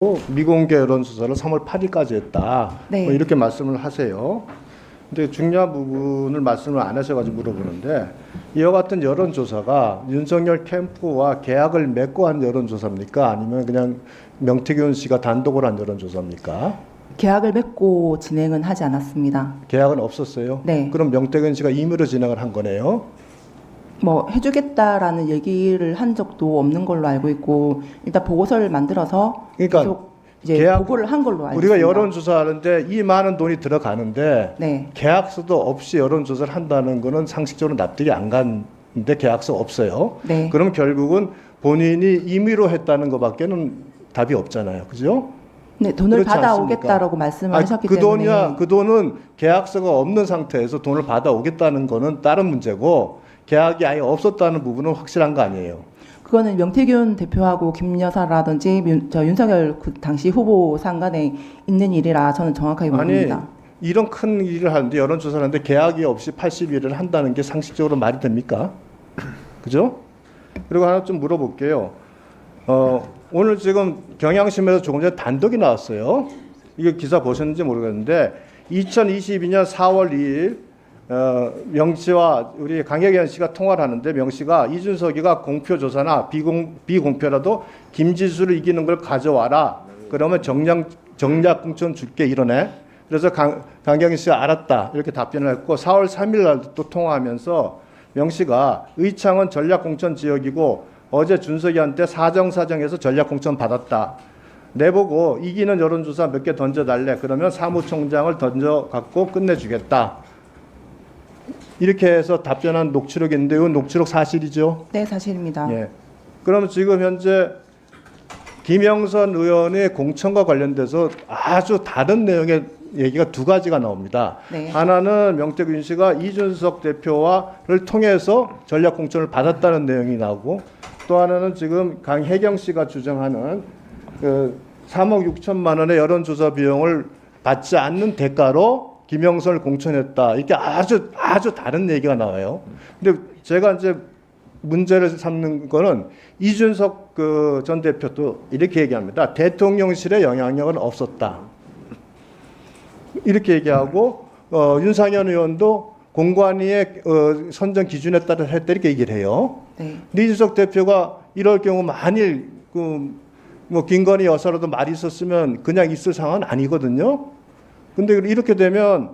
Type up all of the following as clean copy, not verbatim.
미공개 여론조사를 3월 8일까지 했다. 네. 뭐 이렇게 말씀을 하세요. 근데 중요한 부분을 말씀을 안 하셔가지고 물어보는데, 이와 같은 여론조사가 윤석열 캠프와 계약을 맺고 한 여론조사입니까? 아니면 그냥 명태균 씨가 단독으로 한 여론조사입니까? 계약을 맺고 진행은 하지 않았습니다. 계약은 없었어요? 네. 그럼 명태균 씨가 임의로 진행을 한 거네요? 뭐 해주겠다라는 얘기를 한 적도 없는 걸로 알고 있고, 일단 보고서를 만들어서 그러니까 계속 이제 계약- 보고를 한 걸로 알고 우리가 있습니다. 여론조사하는데 이 많은 돈이 들어가는데 네. 계약서도 없이 여론조사를 한다는 거는 상식적으로 납득이 안 가는데 계약서 없어요. 네. 그럼 결국은 본인이 임의로 했다는 것밖에는 답이 없잖아요. 그죠? 네, 돈을 그렇지 받아오겠다라고 말씀을 하셨기 그 때문에 돈이야, 그 돈은 계약서가 없는 상태에서 돈을 받아오겠다는 거는 다른 문제고, 계약이 아예 없었다는 부분은 확실한 거 아니에요. 그거는 명태균 대표하고 김 여사라든지 윤석열 그 당시 후보 상간에 있는 일이라 저는 정확하게 모릅니다. 아니, 이런 큰 일을 하는데, 여론조사를 하는데 계약이 없이 80일을 한다는 게 상식적으로 말이 됩니까? 그죠? 그리고 하나 좀 물어볼게요. 오늘 지금 경향신문에서 조금 전에 단독이 나왔어요. 이게 기사 보셨는지 모르겠는데, 2022년 4월 2일 명 씨와 우리 강혜경 씨가 통화를 하는데, 명 씨가 이준석이가 공표조사나 비공표라도 김지수를 이기는 걸 가져와라. 그러면 정략 공천 줄게 이러네. 그래서 강경희 씨가 알았다 이렇게 답변을 했고, 4월 3일 날 또 통화하면서 명 씨가 의창은 전략 공천 지역이고 어제 준석이한테 사정사정해서 전략 공천 받았다. 내보고 이기는 여론조사 몇 개 던져달래. 그러면 사무총장을 던져갖고 끝내주겠다. 이렇게 해서 답변한 녹취록이 있는데, 이건 녹취록 사실이죠? 네, 사실입니다. 예. 그럼 지금 현재 김영선 의원의 공천과 관련돼서 아주 다른 내용의 얘기가 두 가지가 나옵니다. 네. 하나는 명태균 씨가 이준석 대표와를 통해서 전략 공천을 받았다는 내용이 나오고, 또 하나는 지금 강혜경 씨가 주장하는 그 3억 6천만 원의 여론조사 비용을 받지 않는 대가로 김영선을 공천했다. 이게 아주 다른 얘기가 나와요. 근데 제가 이제 문제를 삼는 거는 이준석 그 전 대표도 이렇게 얘기합니다. 대통령실의 영향력은 없었다. 이렇게 얘기하고, 윤상현 의원도 공관위의 선정 기준에 따라 했다 이렇게 얘기를 해요. 네. 이준석 대표가 이럴 경우 만일 뭐 김건희 여사라도 말이 있었으면 그냥 있을 상황은 아니거든요. 근데 이렇게 되면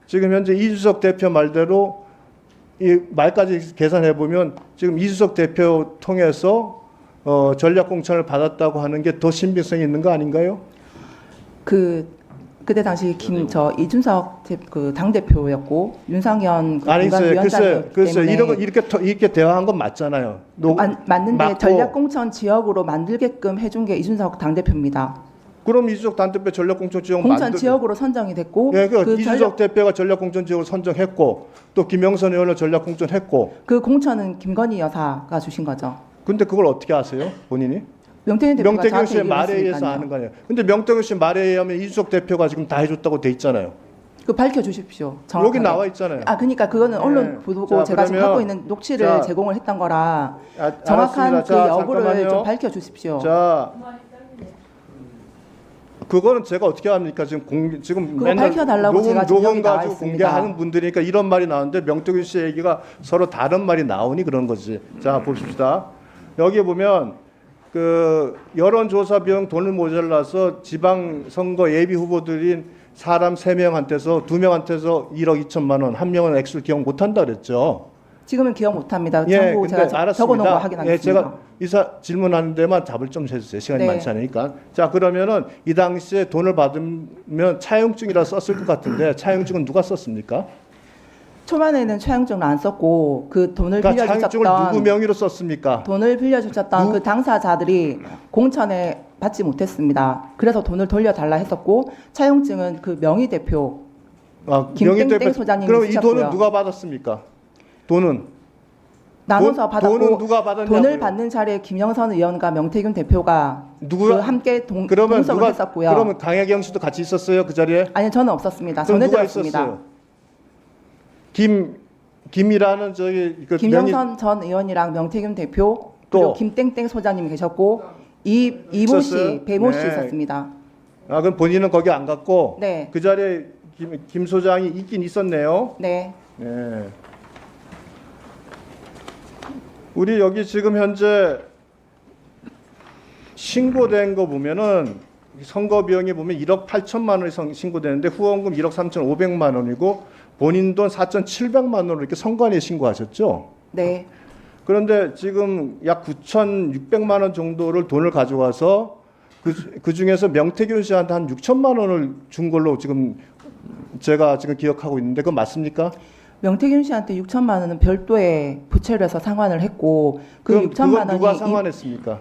지금 현재 이준석 대표 말대로 이 말까지 계산해 보면 지금 이준석 대표 통해서 전략 공천을 받았다고 하는 게 더 신빙성이 있는 거 아닌가요? 그때 당시 이준석 그 당 대표였고 윤상현 그 아니 공관위원장이었기 글쎄 때문에 이렇게 대화한 건 맞잖아요. 맞는데 맞고. 전략 공천 지역으로 만들게끔 해준 게 이준석 당 대표입니다. 그럼 이준석 당 대표 전략 공천 지역 공천 지역으로 선정이 됐고, 예, 이준석 대표가 전략 공천 지역을 선정했고, 또 김영선 의원을 전략 공천했고. 그 공천은 김건희 여사가 주신 거죠. 근데 그걸 어떻게 아세요, 본인이? 명태균 대표가 명태균 저한테 씨의 말에 의해서 얘기했으니까요. 아는 거 아니에요. 근데 명태균 씨 말에 의하면 이준석 대표가 지금 다 해줬다고 돼 있잖아요. 그 밝혀주십시오. 정확하게. 여기 나와 있잖아요. 그러니까 그거는 언론 네. 보고 자, 제가 지금 그러면- 하고 있는 녹취를 자, 제공을 했던 거라 알았습니다. 정확한 그 자, 여부를 잠깐만요. 좀 밝혀주십시오. 자, 그거는 제가 어떻게 합니까? 지금 그거 밝혀달라고 제가 녹음 증명이 나와 가지고 있습니다. 공개하는 분들이니까 이런 말이 나오는데, 명태균 씨 얘기가 서로 다른 말이 나오니 그런 거지. 자, 봅시다. 여기 보면 그 여론조사 비용 돈을 모자라서 지방선거 예비 후보들인 사람 3명한테서 2명한테서 1억 2천만 원, 한 명은 액수를 기억 못한다 그랬죠. 지금은 기억 못합니다. 예, 정보 근데 제가 적어놓은 거 알았습니다. 확인하겠습니다. 예, 제가 이사 질문하는 데만 답을 좀 해주세요. 시간이 네. 많지 않으니까. 자, 그러면은 이 당시에 돈을 받으면 차용증이라 썼을 것 같은데, 차용증은 누가 썼습니까? 초반에는 차용증을 안 썼고, 그 돈을 그러니까 차용증을 누구 빌려주셨던 명의로 썼습니까? 돈을 빌려주셨던 그 당사자들이 공천에 받지 못했습니다. 그래서 돈을 돌려달라 했었고, 차용증은 그 명의 대표 김땡땡 소장님이 그럼 이 쓰셨고요. 돈은 누가 받았습니까? 돈은 나눠서 받았고, 돈은 누가 받았냐고요? 돈을 받는 자리에 김영선 의원과 명태균 대표가 누구야? 그 함께 그러면 동석을 누가 했었고요. 그러면 강혜경 씨도 같이 있었어요, 그 자리에? 아니, 저는 없었습니다. 그럼 누가 전해드렸습니다. 있었어요? 김이라는 저기 그 김영선 전 의원이랑 명태균 대표, 또. 그리고 김땡땡 소장님이 계셨고, 이모 씨, 있었어요? 배모 씨 네. 있었습니다. 아, 그럼 본인은 거기 안 갔고 네. 그 자리에 김 소장이 있긴 있었네요. 네. 네. 우리 여기 지금 현재 신고된 거 보면은 선거 비용이 보면 1억 8천만 원이 신고되는데 후원금 1억 3,500만 원이고 본인 돈 4,700만 원을 이렇게 선관위에 신고하셨죠? 네. 그런데 지금 약 9,600만 원 정도를 돈을 가져가서 그 중에서 명태균 씨한테 한 6천만 원을 준 걸로 지금 제가 지금 기억하고 있는데 그건 맞습니까? 명태균 씨한테 6천만 원은 별도의 부채로 해서 상환을 했고 그 그럼 6천만 그건 누가 원이 상환했습니까?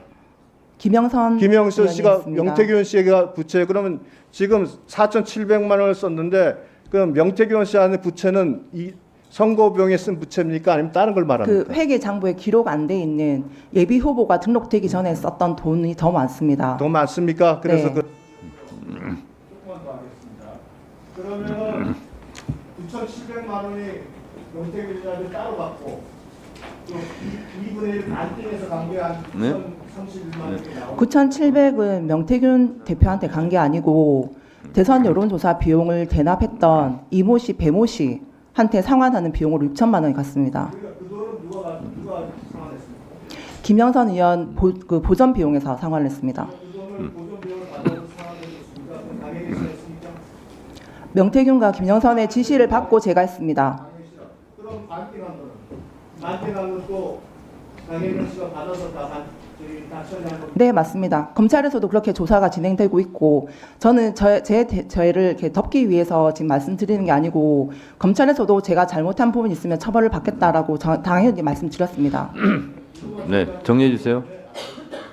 김영선 김영선 씨가 의원이었습니다. 명태균 씨가 부채 그러면 지금 4,700만 원을 썼는데 그럼 명태균 씨한테 부채는 이 선거비용에 쓴 부채입니까? 아니면 다른 걸 말합니까? 그 회계 장부에 기록 안 돼 있는 예비 후보가 등록되기 전에 썼던 돈이 더 많습니다. 더 많습니까? 그래서 네. 조금만 더 하겠습니다. 그러면 9,700만 원이 명태균 씨한테 따로 받고 또 2분의 1 반띵해서 간 게 한 네. 9,031만 원이 나오고 9,700은 명태균 대표한테 간 게 아니고 대선 여론조사 비용을 대납했던 이모 씨, 배모 씨한테 상환하는 비용으로 6천만 원이 갔습니다. 그러니까 그 돈은 누가 상환했습니까? 김영선 의원 그 보전 비용에서 상환을 했습니다. 그 돈을 보존 비용을 받아서 상환해줬습니까? 그럼 당연히 했습니까? 명태균과 김영선의 지시를 받고 제가 했습니다. 당연히 싫어. 그럼 반띵한 거는 반띵한 것도 강혜경 씨가 받아서 다 처리한 겁니다. 네, 맞습니다. 검찰에서도 그렇게 조사가 진행되고 있고 저는 저를 이렇게 덮기 위해서 지금 말씀드리는 게 아니고 검찰에서도 제가 잘못한 부분이 있으면 처벌을 받겠다라고 당연히 말씀드렸습니다. 네, 정리해 주세요.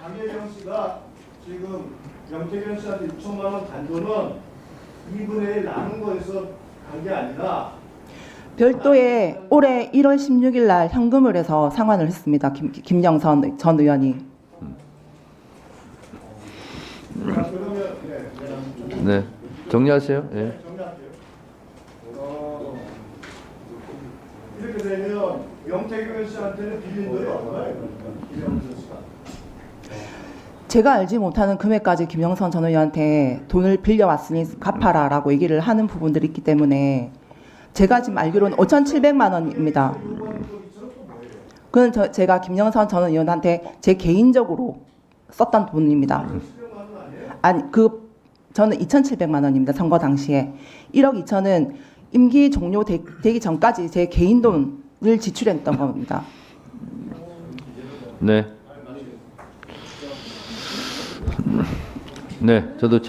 강혜경 씨가 지금 명태균 씨한테 6천만 원 간 돈은 2분의 1 나눈 거에서 간 게 아니라 별도의 올해 1월 16일 날 현금을 해서 상환을 했습니다. 김영선 전 의원이. 그러면 네, 정리하세요. 예. 정리할게요. 이렇게 되면 명태균 씨한테는 빌린 돈이 얼마예요? 김영선 씨가. 제가 알지 못하는 금액까지 김영선 전 의원한테 돈을 빌려왔으니 갚아라라고 얘기를 하는 부분들이 있기 때문에 제가 지금 알기로는 5,700만 원입니다. 그건 제가 김영선 전 의원한테 제 개인적으로 썼던 돈입니다. 아니 저는 2,700만 원입니다. 선거 당시에 1억 2천은 임기 종료되기 전까지 제 개인 돈을 지출했던 겁니다. 네. 네, 저도